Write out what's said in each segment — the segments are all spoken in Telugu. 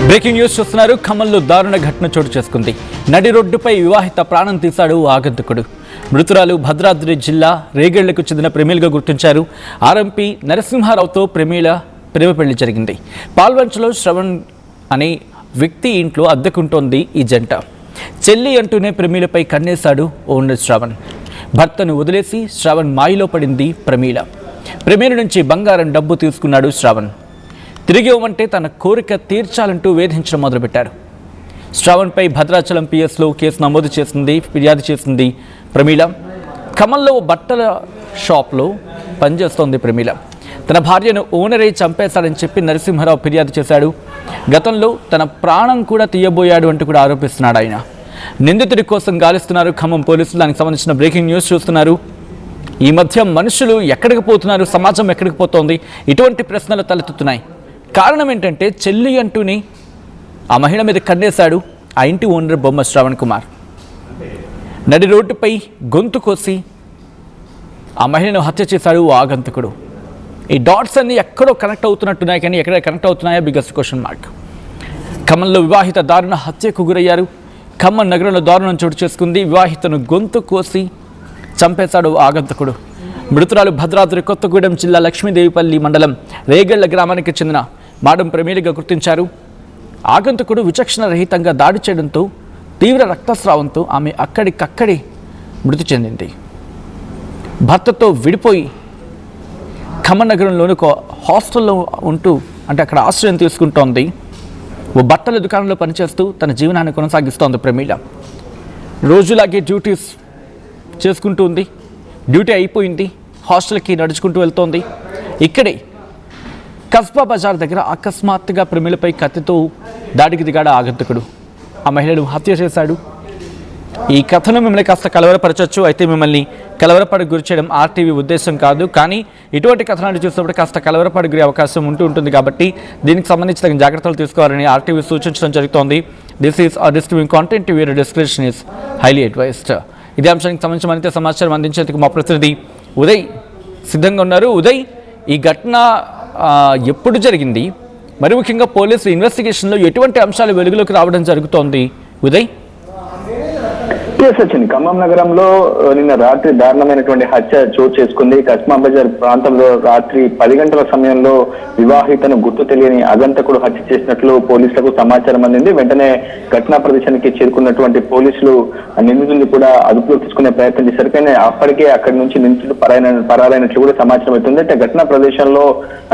బ్రేకింగ్ న్యూస్ చూస్తున్నారు. ఖమ్మంలో దారుణ ఘటన చోటు చేసుకుంది. నడి రోడ్డుపై వివాహిత ప్రాణం తీశాడు ఆగంతకుడు. మృతురాలు భద్రాద్రి జిల్లా రేగళ్లకు చెందిన ప్రేమిలుగా గుర్తించారు. ఆర్ఎంపీ నరసింహారావుతో ప్రేమ పెళ్లి జరిగింది. పాల్వంచలో శ్రవణ్ అనే వ్యక్తి ఇంట్లో అద్దెకుంటోంది ఈ జంట. చెల్లి అంటూనే ప్రమీలపై కన్నేశాడు ఓనర్ శ్రవణ్. భర్తను వదిలేసి శ్రవణ్ మాయలో పడింది ప్రమీల. ప్రమీల నుంచి బంగారం డబ్బు తీసుకున్నాడు శ్రవణ్. తిరిగి ఇవ్వమంటే తన కోరిక తీర్చాలంటూ వేధించడం మొదలుపెట్టాడు. శ్రవణ్పై భద్రాచలం పిఎస్లో కేసు నమోదు ఫిర్యాదు చేసింది ప్రమీల. ఖమ్మంలో బట్టల షాప్లో పనిచేస్తోంది ప్రమీల. తన భార్యను ఓనరే చంపేశాడని చెప్పి నరసింహారావు ఫిర్యాదు చేశాడు. గతంలో తన ప్రాణం కూడా తీయబోయాడు అంటూ కూడా ఆరోపిస్తున్నాడు ఆయన. నిందితుడి కోసం గాలిస్తున్నారు ఖమ్మం పోలీసులు. దానికి సంబంధించిన బ్రేకింగ్ న్యూస్ చూస్తున్నారు. ఈ మధ్య మనుషులు ఎక్కడికి పోతున్నారు, సమాజం ఎక్కడికి పోతోంది, ఇటువంటి ప్రశ్నలు తలెత్తుతున్నాయి. కారణం ఏంటంటే చెల్లి అంటూనే ఆ మహిళ మీద కన్నేశాడు ఆ ఇంటి ఓనర్ బొమ్మ శ్రవణ్ కుమార్. నడి రోడ్డుపై గొంతు కోసి ఆ మహిళను హత్య చేశాడు ఆగంతకుడు. ఈ డాట్స్ అన్ని ఎక్కడో కనెక్ట్ అవుతున్నట్టున్నాయి, కానీ ఎక్కడ కనెక్ట్ అవుతున్నాయో బిగ్గెస్ట్ క్వశ్చన్ మార్క్. ఖమ్మంలో వివాహిత దారుణ హత్యకు గురయ్యారు. ఖమ్మం నగరంలో దారుణం చోటు చేసుకుంది. వివాహితను గొంతు కోసి చంపేశాడు ఆగంతకుడు. మృతురాలు భద్రాద్రి కొత్తగూడెం జిల్లా లక్ష్మీదేవిపల్లి మండలం రేగళ్ల గ్రామానికి చెందిన మాడం ప్రమీలిగా గుర్తించారు. ఆగంతకుడు విచక్షణ రహితంగా దాడి చేయడంతో తీవ్ర రక్తస్రావంతో ఆమె అక్కడికక్కడే మృతి చెందింది. భర్తతో విడిపోయి ఖమ్మం నగరంలోని ఒక హాస్టల్లో ఉంటూ అక్కడ ఆశ్రయం తీసుకుంటోంది. ఓ బట్టల దుకాణంలో పనిచేస్తూ తన జీవనాన్ని కొనసాగిస్తోంది ప్రమీల. రోజులాగే డ్యూటీస్ చేసుకుంటూ ఉంది. డ్యూటీ అయిపోయింది, హాస్టల్కి నడుచుకుంటూ వెళ్తోంది. ఇక్కడే కస్బా బజార్ దగ్గర అకస్మాత్తుగా ప్రమీలపై కత్తితో దాడికి దిగాడు ఆగంతకుడు. ఆ మహిళను హత్య చేశాడు. ఈ కథను మిమ్మల్ని కాస్త కలవరపరచవచ్చు. అయితే మిమ్మల్ని కలవరపడికి గురి చేయడం ఆర్టీవీ ఉద్దేశం కాదు, కానీ ఇటువంటి కథనాలు చూసినప్పుడు కాస్త కలవరపడి గురి అవకాశం ఉంటుంది కాబట్టి దీనికి సంబంధించి తగిన జాగ్రత్తలు తీసుకోవాలని ఆర్టీవీ సూచించడం జరుగుతోంది. This is distributing content, your description is highly advised. ఇదే అంశానికి సంబంధించి మరింత సమాచారం అందించేందుకు మా ప్రతినిధి ఉదయ్ సిద్ధంగా ఉన్నారు. ఉదయ్, ఈ ఘటన ఎప్పుడు జరిగింది, మరి ముఖ్యంగా పోలీసులు ఇన్వెస్టిగేషన్లో ఎటువంటి అంశాలు వెలుగులోకి రావడం జరుగుతోంది ఉదయ్? వచ్చింది. ఖమ్మం నగరంలో నిన్న రాత్రి దారుణమైనటువంటి హత్య చోటు చేసుకుంది. కస్మా బజార్ ప్రాంతంలో రాత్రి 10 గంటల సమయంలో వివాహితను గుర్తు తెలియని అగంతకుడు హత్య చేసినట్లు పోలీసులకు సమాచారం అందింది. వెంటనే ఘటనా ప్రదేశానికి చేరుకున్నటువంటి పోలీసులు నిందితుడిని కూడా అదుపులో తీసుకునే ప్రయత్నం చేశారు. కానీ అప్పటికే అక్కడి నుంచి నిందితుడు పరారైనట్లు కూడా సమాచారం అవుతుంది. అంటే ఘటనా ప్రదేశంలో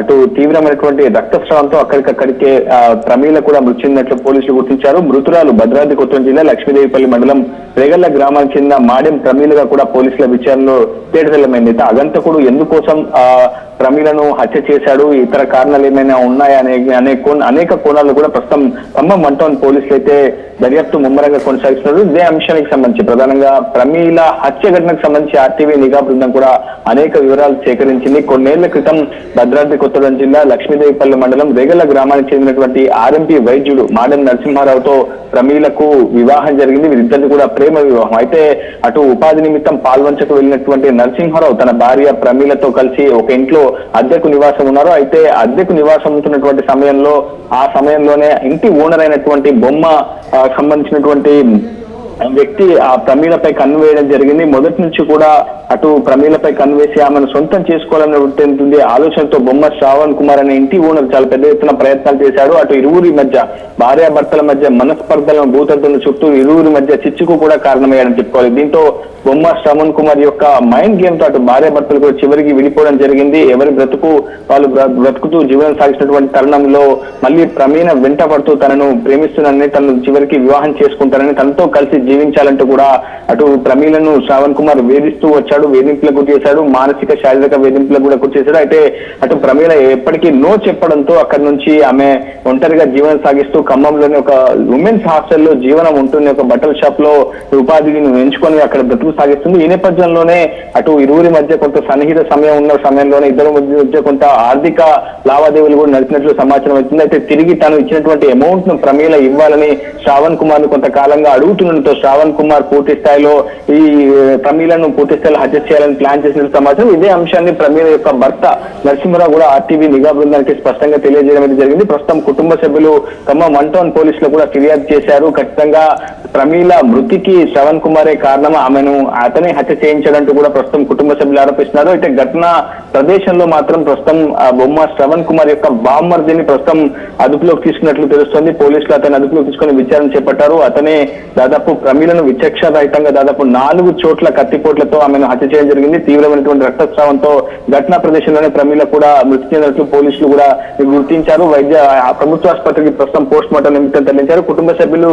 అటు తీవ్రమైనటువంటి రక్తస్రావంతో అక్కడికక్కడికే ప్రమీల కూడా మృతి చెందినట్లు పోలీసులు గుర్తించారు. మృతురాలు భద్రాద్రి కొత్తగూడెం జిల్లా లక్ష్మీదేవిపల్లి మండలం రేగళ్ల గ్రామానికి చెందిన మాడెం ప్రమీలుగా కూడా పోలీసుల విచారణలో తేటతెల్లమైంది. అగంతకుడు ఎందుకోసం ప్రమీలను హత్య చేశాడు, ఇతర కారణాలు ఏమైనా ఉన్నాయా అనేక కోణాలు కూడా ప్రస్తుతం ఖమ్మం 1 టౌన్ పోలీసులు అయితే దర్యాప్తు ముమ్మరంగా కొనసాగిస్తున్నారు. ఇదే అంశానికి సంబంధించి ప్రధానంగా ప్రమీల హత్య ఘటనకు సంబంధించి ఆర్టీవీ నిఘా బృందం కూడా అనేక వివరాలు సేకరించింది. కొన్నేళ్ల క్రితం భద్రాద్రి కొత్తగూడెం జిల్లా లక్ష్మీదేవిపల్లి మండలం రేగళ్ల గ్రామానికి చెందినటువంటి ఆర్ఎంపీ వైద్యుడు మాడెం నరసింహారావుతో ప్రమీలకు వివాహం జరిగింది. వీరిద్దరిది కూడా ప్రేమ వివాహం. అయితే అటు ఉపాధి నిమిత్తం పాల్వంచకు వెళ్ళినటువంటి నరసింహారావు తన భార్య ప్రమీలతో కలిసి ఒక ఇంట్లో అద్దెకు నివాసం ఉన్నారు. అయితే అద్దెకు నివాసం ఉంటున్నటువంటి సమయంలోనే ఇంటి ఓనర్ అయినటువంటి బొమ్మ సంబంధించినటువంటి వ్యక్తి ఆ ప్రమీలపై కన్ను వేయడం జరిగింది. మొదటి నుంచి కూడా అటు ప్రమీలపై కన్ను వేసి ఆమెను సొంతం చేసుకోవాలనే ఆలోచనతో బొమ్మ శ్రావణ్ కుమార్ అనే ఇంటి ఓనర్ చాలా పెద్ద ఎత్తున ప్రయత్నాలు చేశాడు. అటు ఇరువురి మధ్య భార్యాభర్తల మధ్య మనస్పర్ధలను భూతద్దుల చుట్టూ ఇరువురి మధ్య చిచ్చుకు కూడా కారణమయ్యాడని చెప్పుకోవాలి. దీంతో బొమ్మ శ్రావణ్ కుమార్ యొక్క మైండ్ గేమ్ తో అటు భార్యాభర్తలు కూడా చివరికి విడిపోవడం జరిగింది. ఎవరి బ్రతుకు వాళ్ళు బ్రతుకుతూ జీవనం సాగిస్తున్నటువంటి తరుణంలో మళ్ళీ ప్రమీల వెంట పడుతూ తనను ప్రేమిస్తున్నానని, తనను చివరికి వివాహం చేసుకుంటానని, తనతో కలిసి జీవించాలంటూ కూడా అటు ప్రమీలను శ్రావణ్ కుమార్ వేధిస్తూ వచ్చాడు, వేధింపులకు గురి చేశాడు, మానసిక శారీరక వేధింపులకు కూడా గురి చేశాడు. అయితే అటు ప్రమీల ఎప్పటికీ నో చెప్పడంతో అక్కడి నుంచి ఆమె ఒంటరిగా జీవనం సాగిస్తూ ఖమ్మంలోని ఒక ఉమెన్స్ హాస్టల్లో జీవనం ఉంటుంది. ఒక బట్టల షాప్ లో ఉపాధిని ఎంచుకొని అక్కడ బ్రతుకు సాగిస్తుంది. ఈ నేపథ్యంలోనే అటు ఇరువురి మధ్య కొంత సన్నిహిత సమయం ఉన్న సమయంలోనే ఇద్దరు మధ్య కొంత ఆర్థిక లావాదేవీలు కూడా నడిపినట్లు సమాచారం అవుతుంది. అయితే తిరిగి తాను ఇచ్చినటువంటి అమౌంట్ ను ప్రమీల ఇవ్వాలని శ్రావణ్ కుమార్ ను కొంతకాలంగా అడుగుతుండటంతో శ్రావణ్ కుమార్ పూర్తి స్థాయిలో ఈ ప్రమీలను పూర్తి స్థాయిలో హత్య చేయాలని ప్లాన్ చేసిన సమాచారం. ఇదే అంశాన్ని ప్రమీల యొక్క భర్త నరసింహరావు కూడా ఆర్టీవీ నిఘా బృందానికి స్పష్టంగా తెలియజేయడం అయితే జరిగింది. ప్రస్తుతం కుటుంబ సభ్యులు ఖమ్మం 1 టౌన్ పోలీసులు కూడా ఫిర్యాదు చేశారు. ఖచ్చితంగా ప్రమీల మృతికి శ్రవణ్ కుమారే కారణం, ఆమెను అతనే హత్య చేయించాడంటూ కూడా ప్రస్తుతం కుటుంబ సభ్యులు ఆరోపిస్తున్నారు. అయితే ఘటన ప్రదేశంలో మాత్రం ప్రస్తుతం బొమ్మ శ్రవణ్ కుమార్ యొక్క బామ్మర్దిని ప్రస్తుతం అదుపులోకి తీసుకున్నట్లు తెలుస్తోంది. పోలీసులు అతన్ని అదుపులోకి తీసుకుని విచారణ చేపట్టారు. అతనే దాదాపు ప్రమీలను విచక్షణ రహితంగా దాదాపు 4 చోట్ల కత్తిపోట్లతో ఆమెను హత్య చేయడం జరిగింది. తీవ్రమైనటువంటి రక్తస్రావంతో ఘటనా ప్రదేశంలోనే ప్రమీల కూడా మృతి చెందినట్లు పోలీసులు కూడా గుర్తించారు. ప్రభుత్వ ఆసుపత్రికి ప్రస్తుతం పోస్ట్ మార్టం నిమిత్తం తరలించారు. కుటుంబ సభ్యులు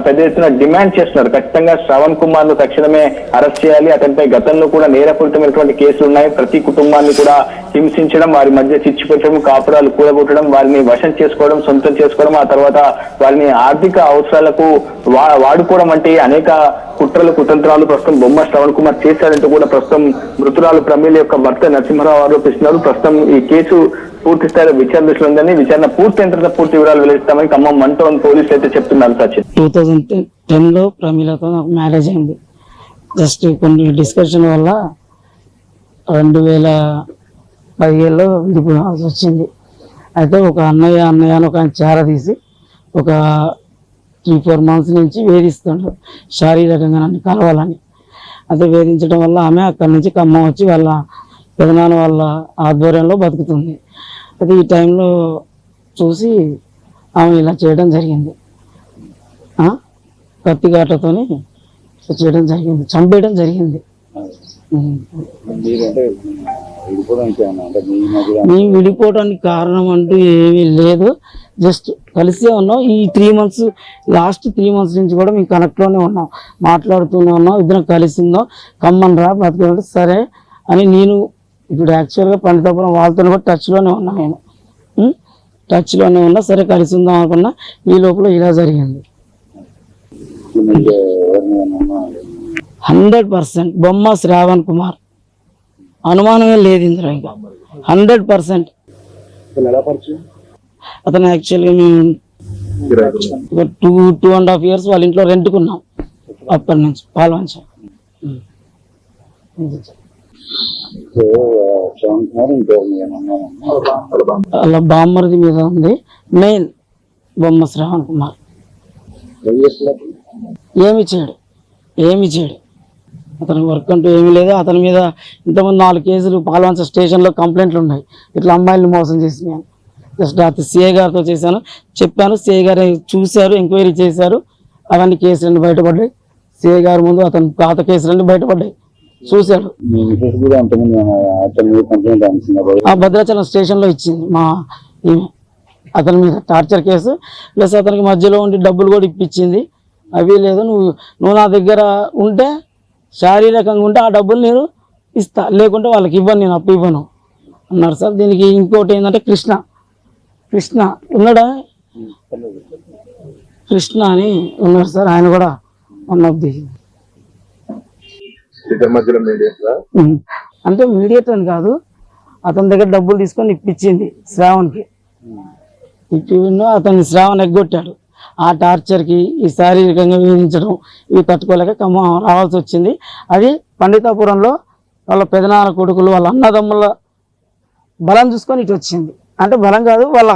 పెద్ద ఎత్తున డిమాండ్ చేస్తున్నారు. ఖచ్చితంగా శ్రవణ్ కుమార్ ను తక్షణమే అరెస్ట్ చేయాలి. అతనిపై గతంలో కూడా నేరపూరితమైనటువంటి కేసులు ఉన్నాయి. ప్రతి కుటుంబాన్ని కూడా హింసించడం, వారి మధ్య చిచ్చు పెట్టడం, కాపురాలు కూడగొట్టడం, వారిని వశం చేసుకోవడం, సొంతం చేసుకోవడం, ఆ తర్వాత వారిని ఆర్థిక అవసరాలకు వాడుకోవడం వంటి అనేక కుట్రలు కుతంత్రాలు ప్రస్తుతం బొమ్మ శ్రవణ్ కుమార్ చేశారంటూ కూడా ప్రస్తుతం మృతురాలు ప్రమీల యొక్క భర్త నరసింహరావు ఆరోపిస్తున్నారు. ప్రస్తుతం ఈ కేసు పూర్తి స్థాయిలో విచారణ దశలో ఉందని, విచారణ పూర్తయిన తర్వాత పూర్తి వివరాలు వెల్లడిస్తామని ఖమ్మం 1 టౌన్ పోలీసులు అయితే చెప్తున్నారు. సచిన్, 2010లో ప్రమీలతో నాకు మ్యారేజ్ అయింది. జస్ట్ కొన్ని డిస్కషన్ వల్ల 2017లో విడిపోవాల్సి వచ్చింది. అయితే ఒక అన్నయ్య అని ఒక చేర తీసి ఒక 3-4 months నుంచి వేధిస్తుండ్రు శారీరకంగా నన్ను కలవాలని. అయితే వేధించడం వల్ల ఆమె అక్కడి నుంచి ఖమ్మం వచ్చి వాళ్ళ పెదనాన్న వాళ్ళ ఆధ్వర్యంలో బతుకుతుంది. అయితే ఈ టైంలో చూసి ఆమె ఇలా చేయడం జరిగింది. కత్తిగాటతోని చేయడం జరిగింది, చంపేయడం జరిగింది. మేము విడిపోవడానికి కారణం అంటూ ఏమీ లేదు. జస్ట్ కలిసే ఉన్నాం. ఈ 3 months, లాస్ట్ 3 months నుంచి కూడా మేము కనెక్ట్లోనే ఉన్నాం, మాట్లాడుతూనే ఉన్నాం. ఇద్దరం కలిసి ఉందాం, కమ్మన్ రా బతుకుంటే సరే అని. నేను ఇప్పుడు యాక్చువల్గా పండితాపురం వాళ్ళతో కూడా టచ్లోనే ఉన్నా. నేను టచ్లోనే ఉన్నా, సరే కలిసి ఉందాం అనుకున్నా. ఈ లోపల ఇలా జరిగింది. 100% బొమ్మ శ్రావణ్ కుమార్, అనుమానమే లేదు ఇందులో. ఇంకా 100%. అతను యాక్చువల్గా మేము 2.5 years వాళ్ళ ఇంట్లో రెంట్కున్నాం. అప్పటి నుంచి పాల్వంచ అలా బామ్మర్ది మీద ఉంది. మెయిన్ బొమ్మ శ్రావణ్ కుమార్ ఏమి చేయడు. అతని వర్క్ అంటూ ఏమీ లేదు. అతని మీద ఇంతకుముందు 4 కేసులు పాల్వంచ స్టేషన్లో కంప్లైంట్లు ఉన్నాయి, ఇట్లా అమ్మాయిలను మోసం చేసినాను. జస్ట్ అది సిఐ గారితో చెప్పాను. సిఐ గారు చూశారు, ఎంక్వైరీ చేశారు. అవన్నీ కేసులన్నీ బయటపడ్డాయి. సిఐ గారి ముందు అతని పాత కేసులన్నీ బయటపడ్డాయి, చూశాడు. ఆ భద్రాచలం స్టేషన్లో ఇచ్చింది మా ఈమె అతని మీద టార్చర్ కేసు. ప్లస్ అతనికి మధ్యలో ఉండి డబ్బులు కూడా ఇప్పించింది. అవి లేదు, నువ్వు నా దగ్గర ఉంటే శారీరకంగా ఉంటే ఆ డబ్బులు నేను ఇస్తా, లేకుంటే వాళ్ళకి ఇవ్వను, నేను అప్పు ఇవ్వను అన్నారు సార్. దీనికి ఇంకోటి ఏంటంటే కృష్ణ ఉన్నాడా, కృష్ణ అని ఉన్నారు సార్. ఆయన కూడా వన్ ఆఫ్ ది అంటే మీడియేటర్ అని కాదు, అతని దగ్గర డబ్బులు తీసుకొని ఇప్పించింది శ్రావణ్కి. అతన్ని శ్రావణ్ ఎగ్గొట్టాడు. ఆ టార్చర్కి, ఈ శారీరకంగా వేధించడం, ఇవి తట్టుకోలేక ఖమ్మం రావాల్సి వచ్చింది. అది పండితాపురంలో వాళ్ళ పెదనాన్న కొడుకులు, వాళ్ళ అన్నదమ్ముల బలం చూసుకొని ఇటు వచ్చింది. అంటే బలం కాదు, వాళ్ళ